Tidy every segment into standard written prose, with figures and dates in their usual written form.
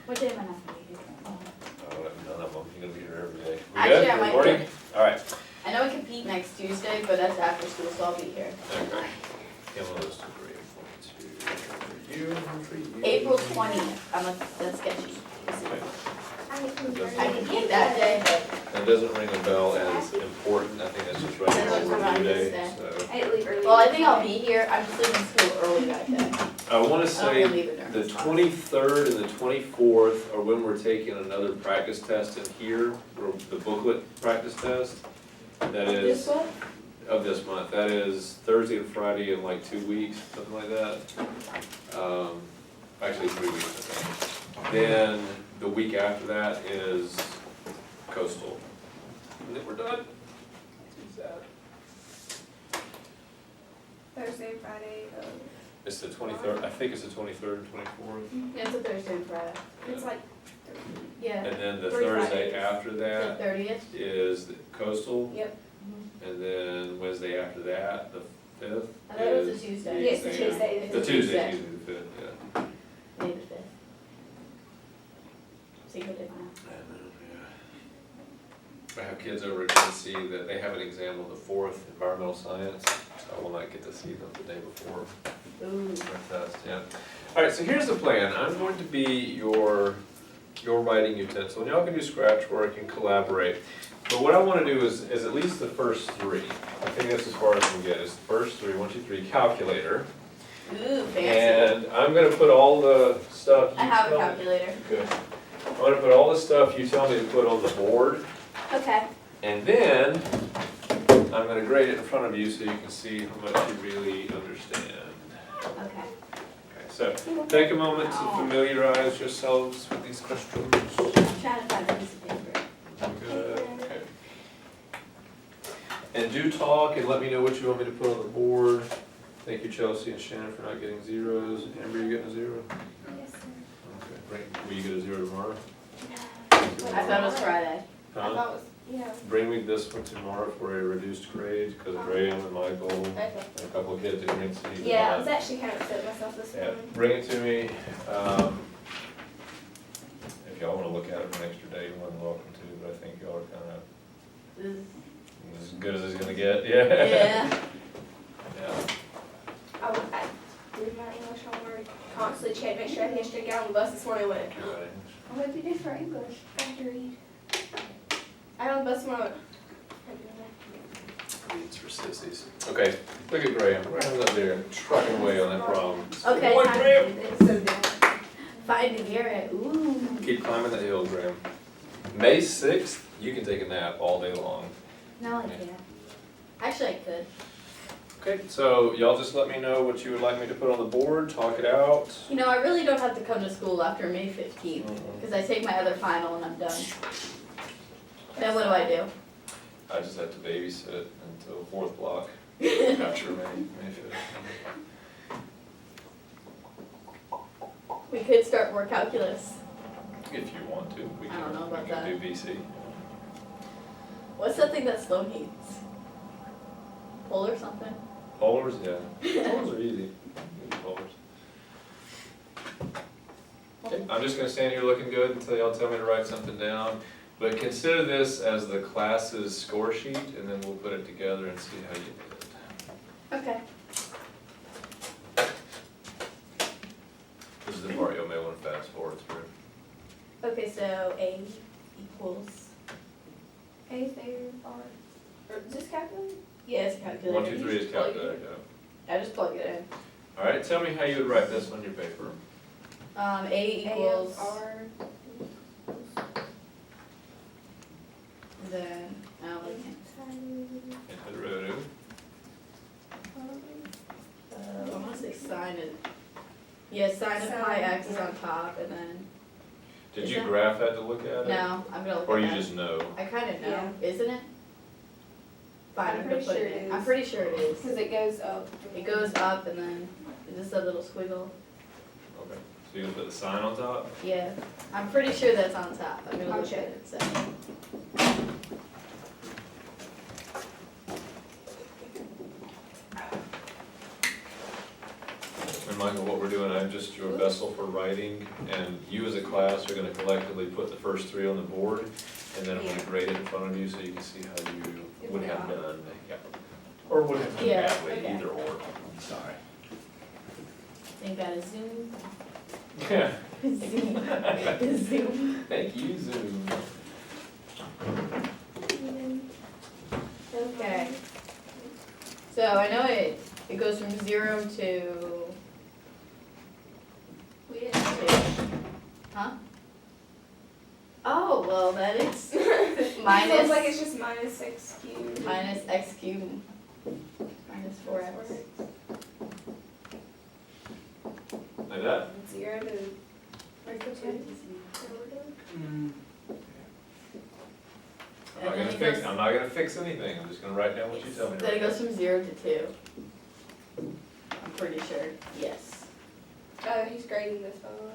What day am I not gonna be here? None of them, you're gonna be here every day. We Actually, good? I might Recording? be. Alright. I know I compete next Tuesday, but that's after school, so I'll be here. Okay. Give one of those to Bree. For you, for you. April 20th, that's sketchy. Okay. I compete that day, but That doesn't ring a bell as important, I think that's just right That's before around review this day, day. so. I leave early. well, I think I'll be here. I'm just leaving school early that day. I wanna I don't say wanna leave it during the this class. 23rd and the 24th are when we're taking another practice test in here, or the booklet practice test. That is, This one? of this month, that is Thursday and Friday in like 2 weeks, something like that. Actually 3 weeks, I think. Then the week after that is coastal. And then we're done. Thursday, Friday, It's the 23rd, I think it's the 23rd and 24th. Yeah, it's a Thursday and Friday. it's like, Yeah, And then the 3 Thursday Fridays. after the that 30th. is the coastal. yep, And then Wednesday after that, the 5th. I thought it was a is Tuesday. yes, the Tuesday. The It's a Tuesday, usually the 5th, yeah. May the 5th. See what they find. I have kids over at Tennessee that they have an exam on the 4th, environmental science, so I will not get to see them the day before Ooh. their test, yeah. All right, so here's the plan. I'm going to be your writing utensil, and y'all can do scratch work and collaborate. But what I want to do is at least the first 3. I think that's as far as I can get, is the first 3, 1, 2, 3, calculator. Ooh, fancy. And I'm gonna put all the stuff you I have a tell me. calculator. Good. I'm gonna put all the stuff you tell me to put on the board, Okay. and then I'm gonna grade it in front of you so you can see how much you really understand. Okay. Okay, so take a moment to familiarize yourselves with these questions. I'm trying to find a piece of paper. Good, okay. And do talk and let me know what you want me to put on the board. Thank you, Chelsea and Shannon, for not getting zeros. Amber, you getting a 0? yes, sir. Okay, great. Will you get a 0 tomorrow? I thought it was Friday. I Huh? thought it was, yeah, Bring me this one tomorrow for a reduced grade, because Graham and Michael, and okay. a couple of kids at Green City. did Yeah, I not. was actually kind of upset with myself this Yeah, morning. bring it to me. If y'all wanna look at it for an extra day, you're more than welcome to, but I think y'all are kinda as good as it's gonna get, yeah. Yeah. Yeah. I did my English homework, constantly checked, make sure I had history, got on the bus this morning, went, You're right. I'm gonna be good for English, I have to read. I got on the bus tomorrow, Reads for sissies. Okay, look at Graham. Graham's up there trucking away on that problem. Okay. Boy, Graham. it's so good. Finding Garrett. Ooh. Keep climbing the hill, Graham. May 6th, you can take a nap all day long. No, I can't. Actually, I could. Okay, so y'all just let me know what you would like me to put on the board, talk it out. You know, I really don't have to come to school after May 15th, Mhm. because I take my other final and I'm done. Then what do I do? I just have to babysit until 4th block, after May 5th. We could start more calculus. If you want to, we I don't know about can that. do VC. What's something that Sloan hates? Pole or something? Polars, yeah. Polars are easy. Polars. Okay, I'm just gonna stand here looking good until y'all tell me to write something down. But consider this as the class's score sheet, and then we'll put it together and see how you did. Okay. This is the part y'all may wanna fast forward through. Okay, so A equals, A's there are, or just calculate? yes, calculator. 1, 2, 3 is calculator, yeah. I just plug it in. All right, tell me how you would write this on your paper. A equals, R, then, I can't. Into the row. I wanna say sine it. Yeah, sine of pi Sine, x is yeah. on top, and then, Did Is you that- graph that to look at it? no, I'm gonna look Or at you that. just know? I kinda know, Yeah. isn't it? Fine, I'm I'm gonna pretty put sure it it in. I'm is. pretty sure it is. cause it goes up. It goes up and then, is this a little squiggle? Okay, so you're gonna put the sign on top? Yeah, I'm pretty sure that's on top. I'm gonna I'll look at check. it, so. And Michael, what we're doing, I'm just your vessel for writing, and you as a class are gonna collectively put the first three on the board, and then I'm gonna grade it in front of you so you can see how you would have done, yeah. Or would have done Yeah, badly, okay. either or, sorry. Think got a Zoom? Yeah, Zoom. Zoom. thank you, Zoom. Okay. So I know it goes from 0 to, We didn't. huh? Oh, well, that is Sounds minus, like it's just minus 6 cubed. minus x cubed, minus 4x. Like that? 0 to. Where's the two? I'm not gonna fix, I'm not gonna fix anything, I'm just gonna write down what you tell me to Then it write goes down. from 0 to 2. I'm pretty sure, yes. Oh, he's grading this, by the way.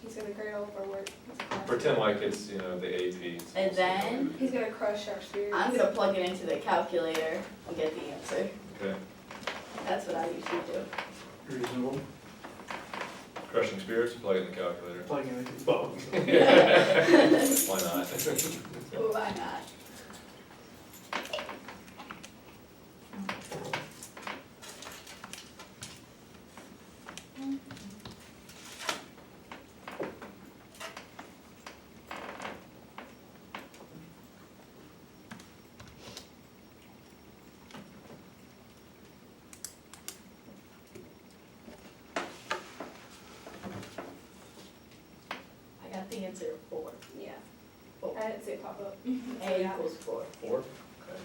He's gonna grade all of our work. Pretend like it's, you know, the AP. And then He's gonna crush our spirits. I'm gonna plug it into the calculator and get the answer. Okay, That's what I usually do. Reasonable. crushing spirits, plug it in the calculator. Plugging into both. Why not? Why not? I got the answer 4. Yeah. Oh. I didn't see it pop up. A equals 4. 4? Okay.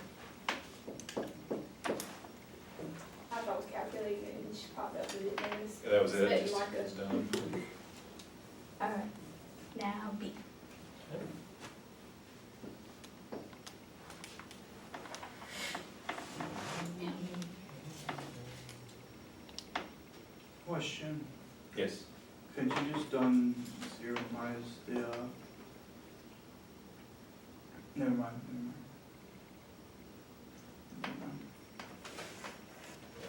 I thought it was calculating it and it just popped up with it. And it's- That was it, Didn't just, like it's it. done. Alright, now B. Question, Yes. could you just done 0 minus the, never mind. I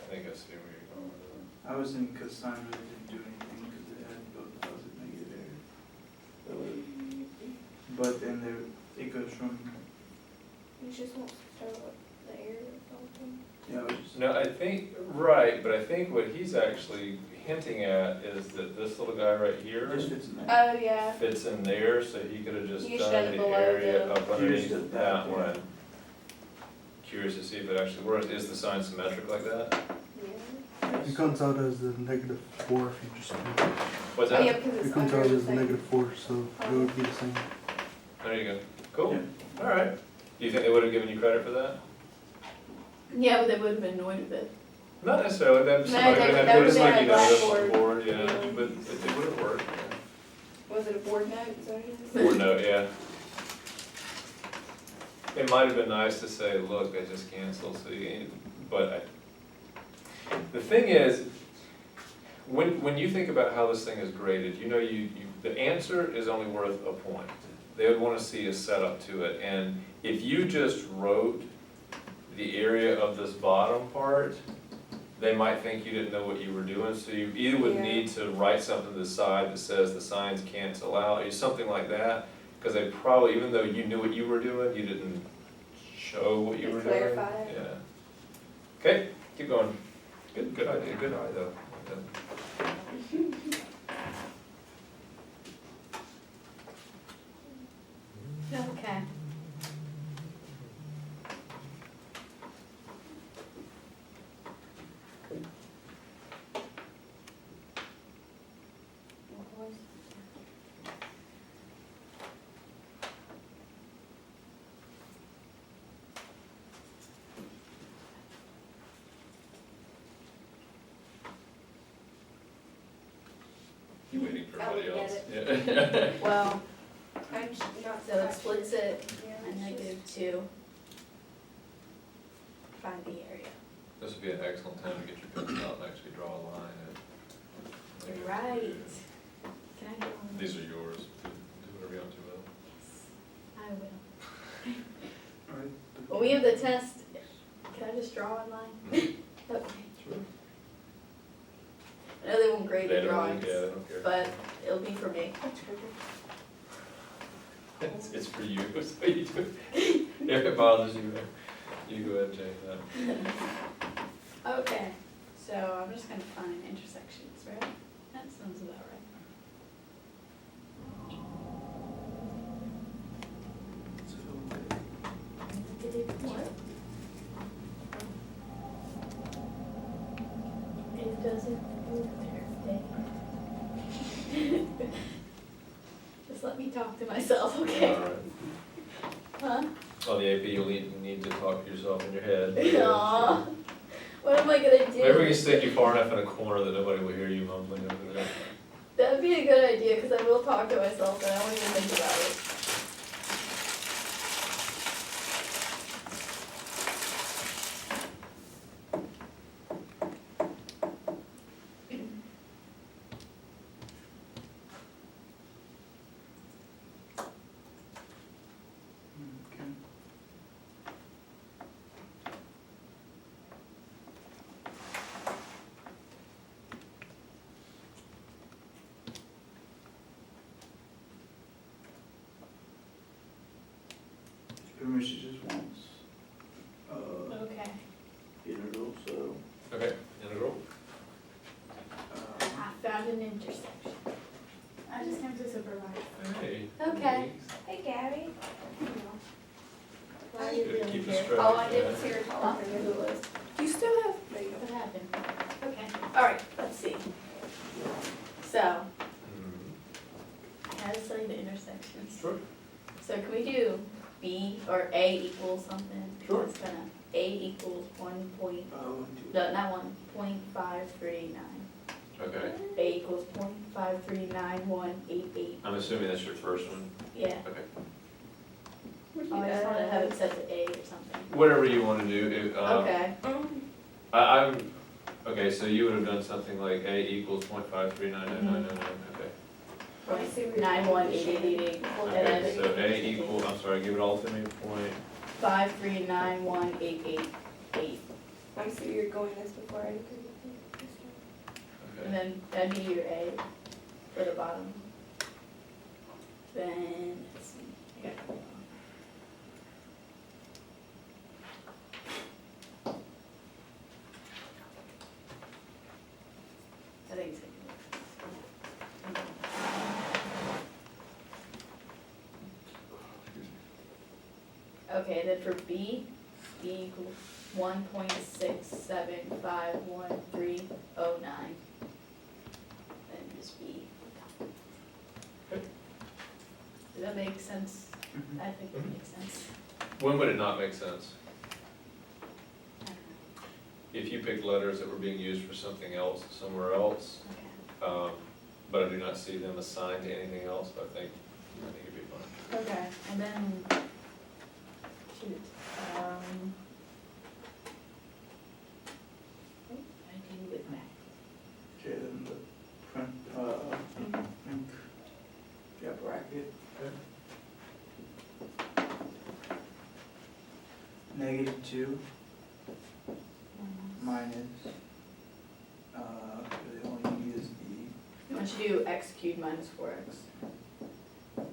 think I see where you're going with I was thinking cause sign really didn't do anything, cause it had both positive and negative error. But then there, it goes from, You just won't throw up the air or something. yeah, it was that. just. No, I think, right, but I think what he's actually hinting at is that this little guy right here Just fits in there. Oh, yeah. fits in there, so he could have just You just done done it the below area the- up You just underneath did that that, one. Curious to see if it actually works. Is the sign symmetric like that? Yeah. It comes out as the -4 if you just, What's Oh, yeah, that? because it it's comes under out the as same. -4, so it would be the same. There you go. Cool, Yeah. all right. Do you think they would have given you credit for that? Yeah, but they would have been annoyed with it. Not necessarily, that No, somebody they- would have that put was it like their you done it on blackboard. the board, yeah, Yeah. but it would have worked. yeah. Was it a board note? Is that what it is? Board note, yeah. It might have been nice to say, look, I just canceled, so you, but the thing is, when you think about how this thing is graded, you know, the answer is only worth a point. They would wanna see a setup to it, and if you just wrote the area of this bottom part, they might think you didn't know what you were doing, so you either would Yeah. need to write something to the side that says the signs cancel out, or something like that, because they probably, even though you knew what you were doing, you didn't show what you were doing. Clarify it. Yeah. Okay, keep going. Good idea, good eye though. Okay. You waiting for Oh, we everybody get else? Yeah. Well, I'm just not. so it splits it Yeah, a it's just- -2. Find the area. This would be an excellent time to get your pencil out and actually draw a line. and- Right. Can I get one? These are yours, do whatever you want to with them. Yes, I will. Alright. When we have the test, can I just draw a line? Okay. I know they won't grade They the don't, drawings, yeah, they don't care. but it'll be for me. It's for you, so you do. If it bothers you, you go ahead and change that. Okay, so I'm just gonna find intersections, right? That sounds about right. What? It doesn't move there. Just let me talk to myself, okay? All right. Huh? On the AP, you'll need to talk to yourself in your head. Aw. What am I gonna do? Maybe we can stick you far enough in a corner that nobody will hear you mumbling over there. That'd be a good idea, cause I will talk to myself, but I won't even think about it. Okay. Pretty much it just wants, Okay. integral, so, Okay, integral. I found an intersection. I just came to supervise. Hey. Okay. Hey Gabby. Why are you Good, doing keep here? us straight. Oh, I didn't see her talking to who it was. You still have, There you go. What happened? Okay. alright, let's see. So, Mhm. I had to study the intersections. Sure. So can we do B or A equals something? Sure. It's gonna, A equals 1 no, not 1.539. Okay, A equals 0.5391188. I'm assuming that's your first one. Yeah. Okay. Oh, I just wanna have it set to A or something. Whatever you want to do. Okay. I'm, okay, so you would have done something like A equals 0.5399999, okay. Let me see where you're- 918888. Okay, so A equal, I'm sorry, give it all to me, point, 5391888. Let me see where you're going this before I do And okay. then that'd be your A for the bottom. Then, let's see. I got it. I think it's okay, then for B, B equals 1.67511309. Then just B. Okay. Does that make sense? Mhm. I think it makes sense. When would it not make sense? I don't know. If you picked letters that were being used for something else somewhere else, Okay. but I do not see them assigned to anything else, I think it'd be fine. Okay, and then, shoot, oh, I do with math. okay, then the print, ink, yeah, bracket. -2 minus, the only need is the, Why don't you do x cubed minus 4x?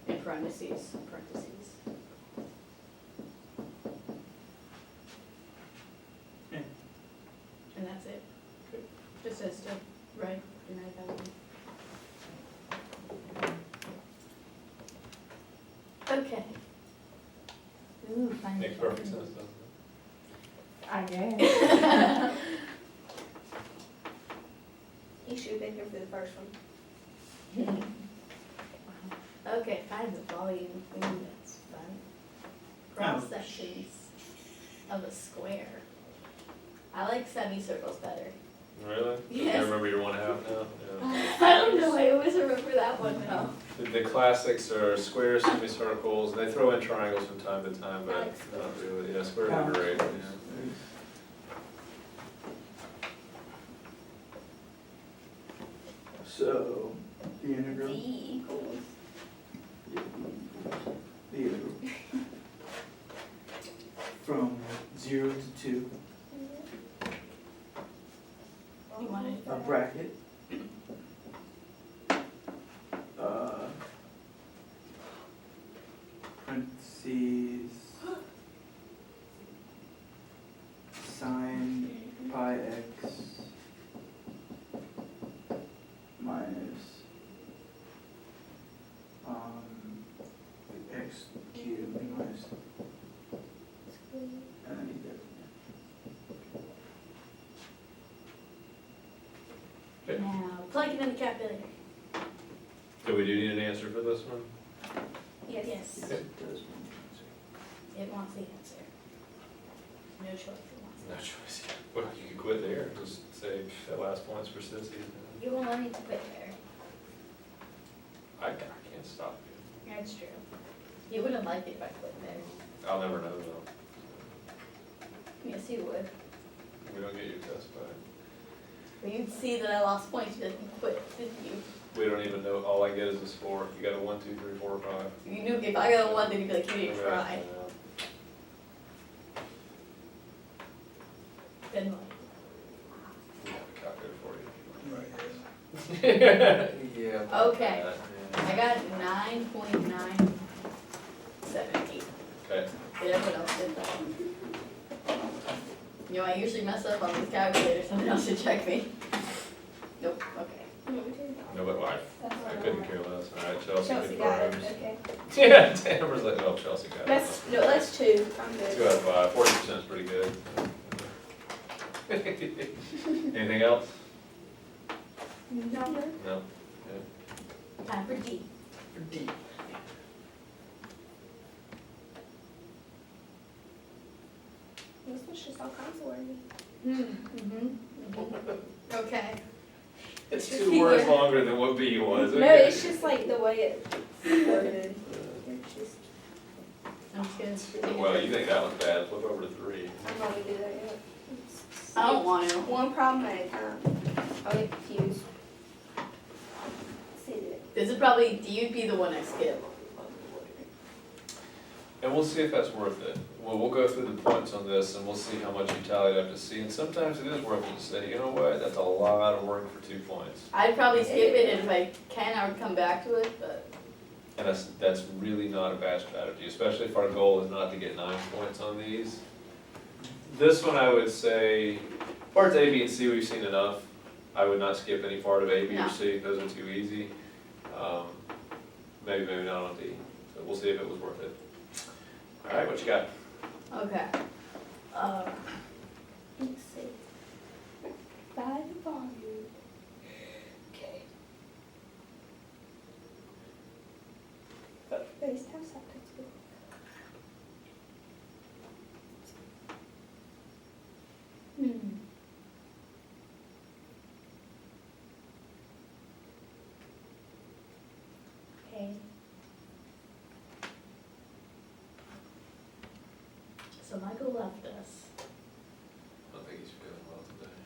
In parentheses, parentheses. Yeah. And that's it. Just as to, right, unite that one. Okay. Ooh, find Makes the perfect button. sense, doesn't it? I guess. You should have been here for the first one. Okay, find the volume. Ooh, that's fun. Cross sections of a square. I like semicircles better. Really? Yes. I remember your 1/2 now? Yeah. I don't know, I always remember that one now. The classics are squares, semicircles, and they throw in triangles from time to time, but not really, yeah, squares are great, yeah. So, the integral. V equals. The integral. From 0 to 2, You want it? a bracket, parentheses sine pi x minus x cubed minus, and then you get Okay. Now, plug it in the calculator. Do we do need an answer for this one? Yes. Yes, Okay. it wants the answer. No choice, it wants the No answer. choice. Well, you could quit there, just say that last point's for Sissy. You won't let me quit there. I can't stop you. That's true. You wouldn't like it if I quit there. I'll never know though. Yes, you would. We don't get your test back. But you'd see that I lost points, but you quit, didn't you? We don't even know, all I get is a score. You got a 1, 2, 3, 4, 5. You knew if I got a one, then you'd be like, you didn't Right, try. Then what? We have a calculator for you. Right. Yeah. Okay. I got 9.978. Okay. Did everyone else get that? You know, I usually mess up on these calculators, someone else should check me. Nope, okay. No, but I couldn't care less. All right, Chelsea Chelsea got it, confirms. okay. Yeah, Tamara's like, oh, Chelsea got it. That's 2, I'm 2 good. out of 5, 40% is pretty good. Anything else? No. No? Time for D. For D. This one's just all kinds of wordy. Okay. It's 2 words longer than what B was. No, okay. it's just like the way it's worded. It's just, I'm just gonna. Well, you think that one's bad, flip over to 3. I'm not gonna do that yet. I don't want to. One problem at a time. I'll get confused. See that. This is probably, you'd be the one I skip. And we'll see if that's worth it. Well, we'll go through the points on this and we'll see how much you tallied up to see. And sometimes it is worth it to say, you know what, that's a lot of work for 2 points. I'd probably skip it, and if I can, I would come back to it, but And that's really not a bad strategy, especially if our goal is not to get 9 points on these. This one I would say, parts A, B, and C we've seen enough. I would not skip any part of A, B, No. or C, those are too easy. Maybe not on D, so we'll see if it was worth it. All right, what you got? okay. Let's see. By the volume. Okay. But for base, have subtext book. Okay. So Michael left us. I don't think he's feeling well today.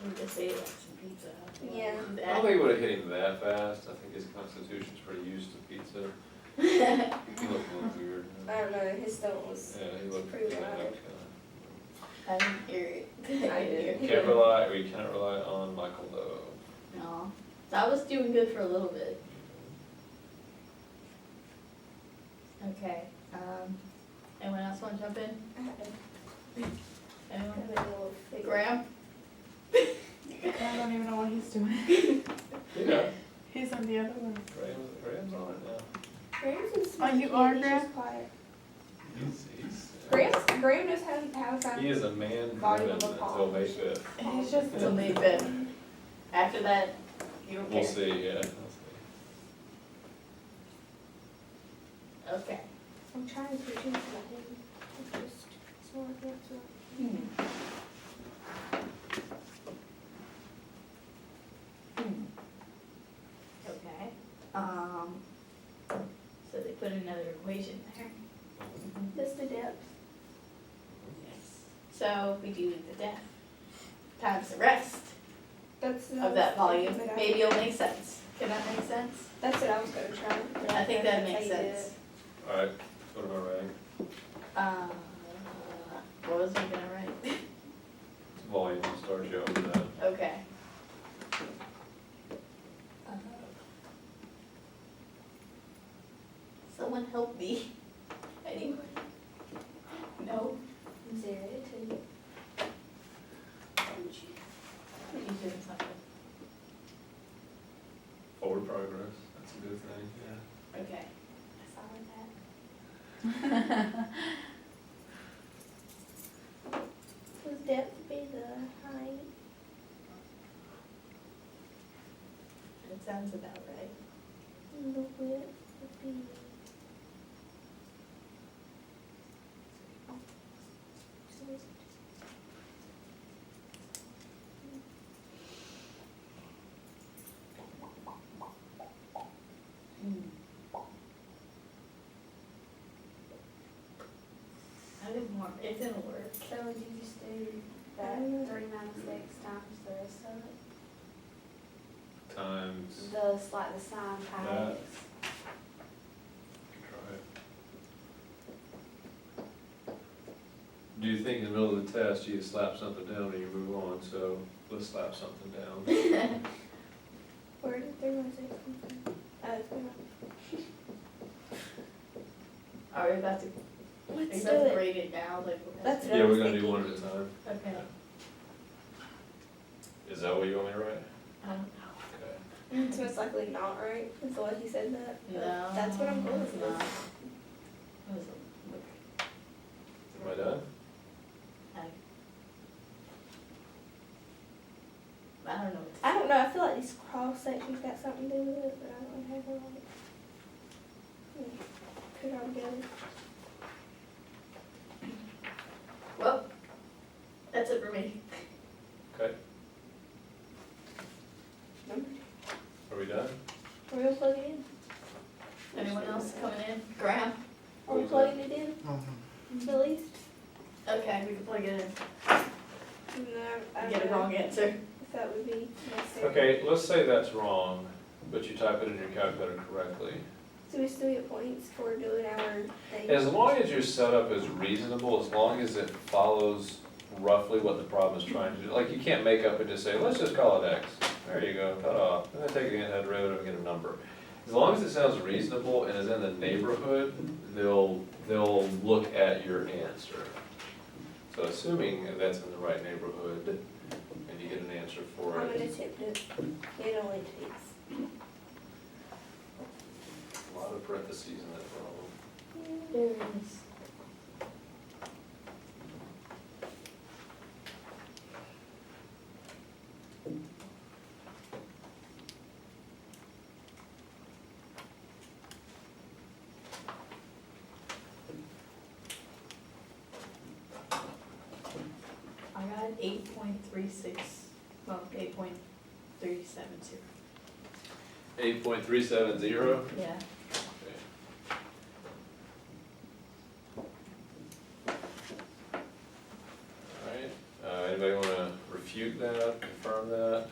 We just ate like some pizza. Yeah. I don't think it would have hit him that fast. I think his constitution's pretty used to pizza. He looked a little weird. I don't know, his stomach was, Yeah, he looked. pretty he loud. looked I didn't hear it. I did. Can't rely, or you can't rely on Michael though. No, I was doing good for a little bit. Okay, anyone else wanna jump in? I had Anyone? a little figure. Graham? I don't even know what he's doing. Yeah. He's on the other one. Graham's on it now. Graham's is Oh, you sneaky, are, he's Graham? just quiet. He's Graham knows how to he find. is a man Volume driven of until calls. May 5th. He's just. Till May 5th. After that, you don't care? We'll see, yeah. We'll see. Okay. I'm trying to reduce my head. It's just, it's not working out so well. Okay, so they put another equation there. That's the depth. Yes. So we do the depth times the rest That's of that volume, maybe it'll make sense. Can that make sense? That's what I was gonna try. I think that That's makes how you did sense. All right, what am I writing? What was I gonna write? It's volume, start showing that. Okay. So Someone help me. Anyone? No? Zero to. You doing something? Forward progress, that's a good thing, yeah. Okay. I saw that. Would depth be the height? It sounds about right. And the width would be. I did more, it didn't work. So would you just do that 3 minus X times the rest of it? Times, Like the sign pi That. X? try it. Do you think in the middle of the test you slap something down and you move on, so let's slap something down. Where did 3 minus X come from? Are we about to, are you Let's about do to it. grade it now, like? we're That's gonna- Yeah, I was we're gonna do thinking. one at a time. Okay, Is that what you want me to write? I don't know. Okay. So it's likely not right, is the way he said that? No. That's what I'm going it's with. not. It was a- Am I done? I don't know. I don't know, I feel like these cross sections got something to do with it, but I don't have a lot. Put it all together. Well, that's it for me. Okay, are we done? Are we gonna plug it in? Anyone else coming in? Graham? Are we plugging it in, Oh, no. at least? Okay, we can plug it in. No, I Get a don't know wrong answer. if that would be necessary. Okay, let's say that's wrong, but you type it in your calculator correctly. So we still get points for doing our thing? As long as your setup is reasonable, as long as it follows roughly what the problem is trying to do. Like, you can't make up and just say, let's just call it X. There you go, ta-da. And then take the handheld derivative and get a number. As long as it sounds reasonable and is in the neighborhood, they'll look at your answer. So assuming that's in the right neighborhood and you get an answer for I'm gonna it. attempt it. It only takes. A lot of parentheses in that problem. There it is. I got 8.36, well, 8.370. 8.370. Yeah. Alright, anybody wanna refute that, confirm that?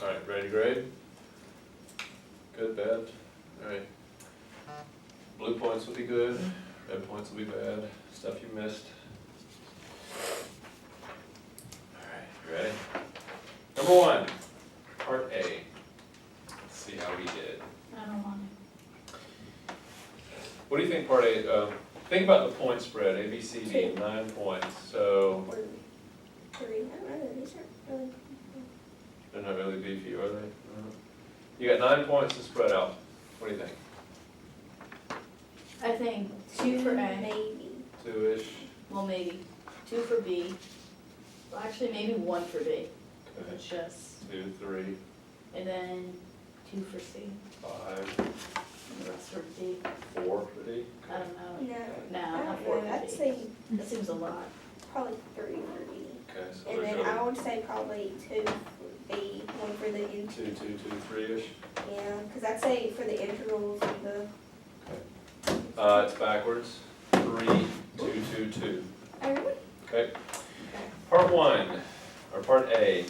Alright, ready to grade? Good, bad? Alright. Blue points will be good, red points will be bad, stuff you missed. Alright, you ready? Number 1, part A. Let's see how we did. I don't want What do you think part A, think about the point spread, A, B, C, D, 9 points, so Or 3, I don't know, these aren't really. they're not really beefy, are they? You got 9 points to spread out, what do you think? it. I think 2 for A, Maybe. 2-ish? well, maybe 2 for B. Well, actually, maybe 1 for B, if Okay, it's just, 2, 3, and then 2 for C, 5, and the rest for D. 4 for D? I don't know. No. No, I not don't 4 know, for I'd D. say That seems a lot. probably 3 for B. Okay, so And there's then I your would say probably 2 for B, 1 for the, 2, 2, 2, 3-ish. yeah, because I'd say for the integrals and the, It's backwards, 3, 2, 2, 2. oh, really? Okay. Part 1, or part A,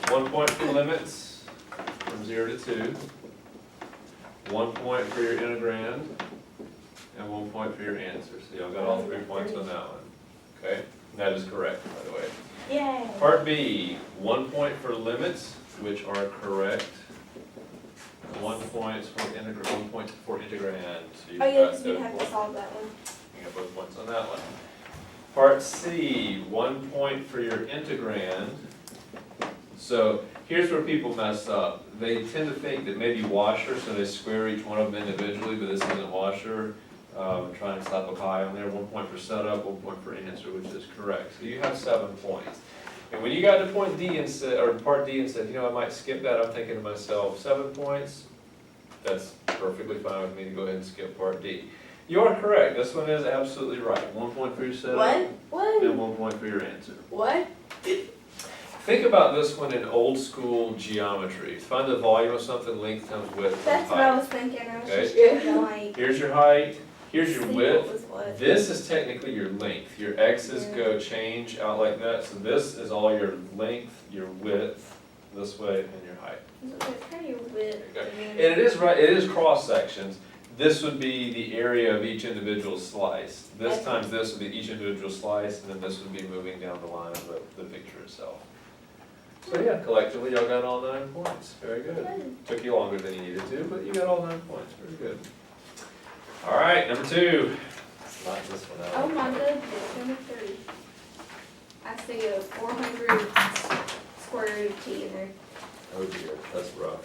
1 point for limits from 0 to 2, 1 point for your integrand, and 1 point for your answer. So y'all got all 3 points on that one. Okay, that is correct, by the way. Yay. Part B, 1 point for limits, which are correct. 1 point for integrand, 1 point for integrand. So you've Oh, yeah, got because we those have to points. solve that one. You got both points on that one. Part C, 1 point for your integrand. So here's where people mess up. They tend to think that maybe washer, so they square each one of them individually, but this isn't washer. Try and slap a pie on there, 1 point for setup, 1 point for answer, which is correct. So you have 7 points. And when you got to point D and said, or part D and said, you know, I might skip that, I'm thinking to myself, 7 points, that's perfectly fine with me to go ahead and skip part D. You are correct, this one is absolutely right. 1 point for your setup, What? and 1 point for your answer. What? Think about this one in old school geometry. Find the volume of something, length times width times That's what I height. was thinking, I was Okay. just trying to like, Here's your height, here's your see width. what was what. This is technically your length. Your x's go change out like that. So this is all your length, your width, this way, and your height. So it's kind of your width. Okay. and then- And it is right, it is cross sections. This would be the area of each individual slice. This Okay. times this would be each individual slice, and then this would be moving down the line of the picture itself. So yeah, collectively, y'all got all 9 points. Very good. Good. Took you longer than you needed to, but you got all 9 points. Very good. All right, number 2. Knock this one out. Oh my goodness, number 3. I see a 400 square root of T in there. Oh dear, that's rough.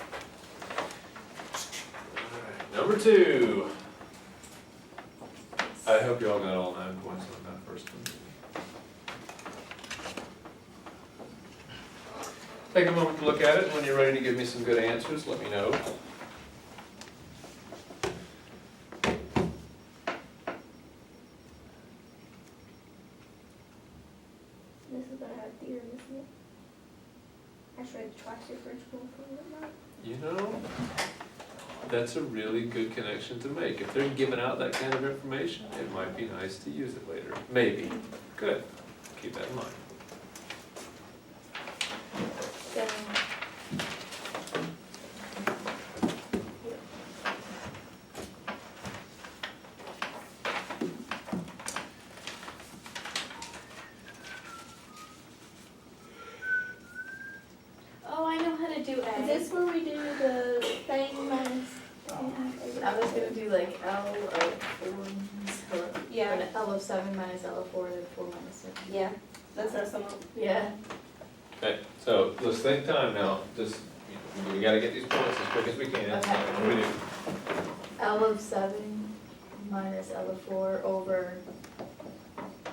Alright, number 2. I hope y'all got all 9 points on that first one. Take a moment to look at it. When you're ready to give me some good answers, let me know. This is gonna have theorem, isn't it? I should read twice your French school for it, right? You know, that's a really good connection to make. If they're giving out that kind of information, it might be nice to use it later. Maybe. Good. Keep that in mind. So, Oh, I know how to do A. is this where we do the thing minus? I was gonna do like L of 4, Yeah. or L of 7 minus L of 4, then 4 minus 6. Yeah, that's our sum up. Yeah. Okay, so let's think time now. Just, we gotta get these points as quick as we can. Okay. What do we do? L of 7 minus L of 4 over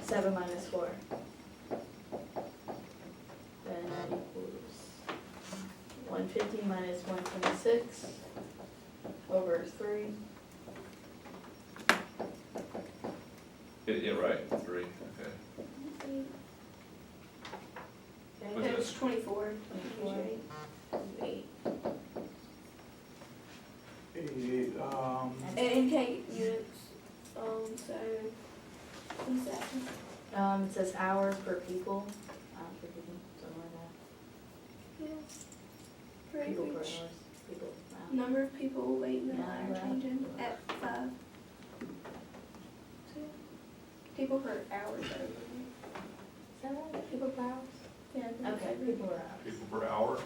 7 minus 4. Then that equals 150 minus 126 over 3. Yeah, right, 3, okay. Okay. What's It's 24. 24. 8. And K units, so, what's that? It says hour per people. Per people, something like Yeah. For that. People per each hours, people, wow. number of people, weight, and Yeah, are right. changing at 5. So, people per hour, so, Is that right? People per hours? yeah. I think Okay, so. people per hours. People per hour?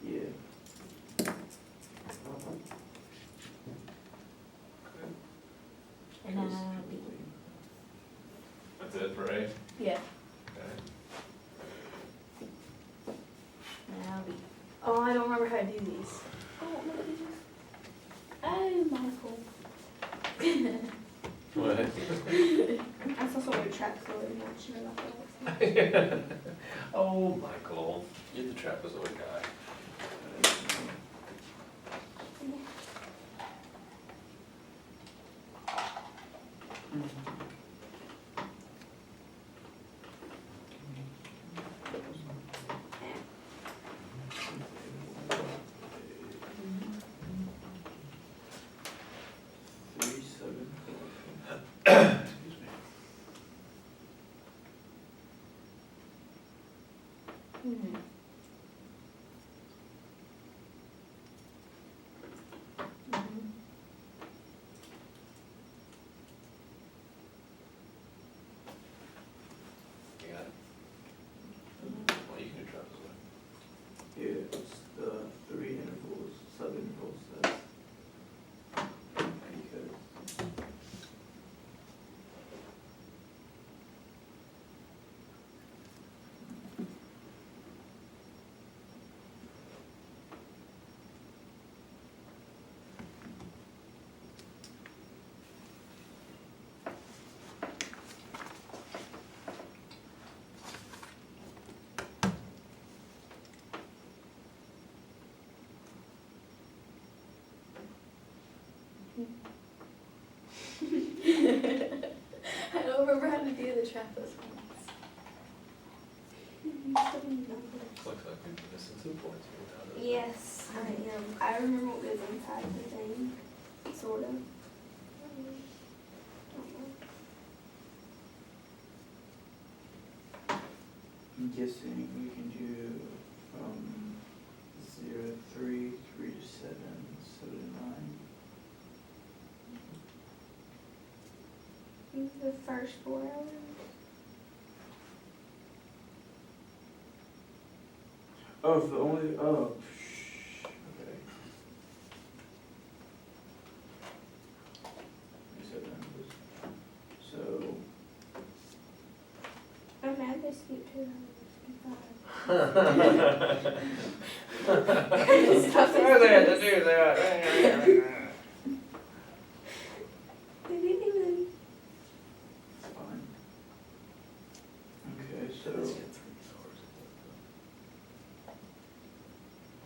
Yeah. And B. That's it for A? Yeah, Okay. and B. Oh, I don't remember how to do these. Oh, look at these. Oh, Michael. What? I saw someone with trapezoid and watching it off the Oh, Michael, you're the trapezoid guy. Hmm. Mhm. You got it? Well, you can do trapezoid. Here, it's the 3 intervals, sub-intervals, that's because I don't remember how to do the trapezoids. Looks like we've been missing some points here now. Yes, I am. I remember what goes inside the thing, sort of. I'm guessing we can do from 0 to 3, 3 to 7, 7 to 9. The first 4 hours. Oh, if the only, oh, okay. 7 hours. So, I'm mad they skipped 2 hours. Stop Why they had to it. do that? They didn't even. fine. Okay, so, Let's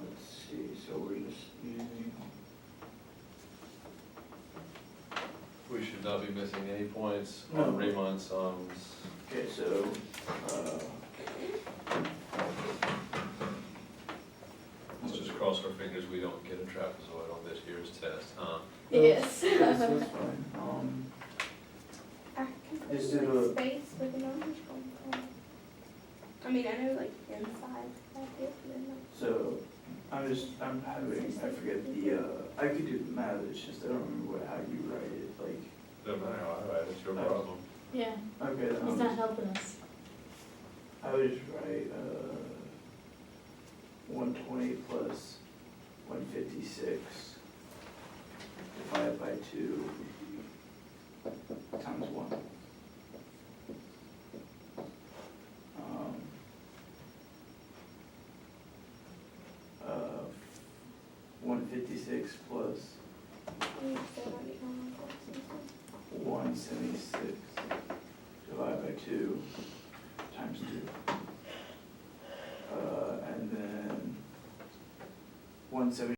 let's see, so we're just using, We should not be missing any points No. on Riemann sums. okay, so, Let's just cross our fingers we don't get a trapezoid on this year's test, huh? Yes. that's fine. I can Is put it like a- space where the numbers come from. I mean, I know like inside like it, but then like. So, I'm having, I forget I could do the math, it's just I don't remember how you write it, like, Doesn't matter how I write, it's your problem. Yeah, okay, then he's not helping us. I would just write, 120 plus 156 divided by 2 times 1. 156 plus 176 divided by 2 times 2. And then 170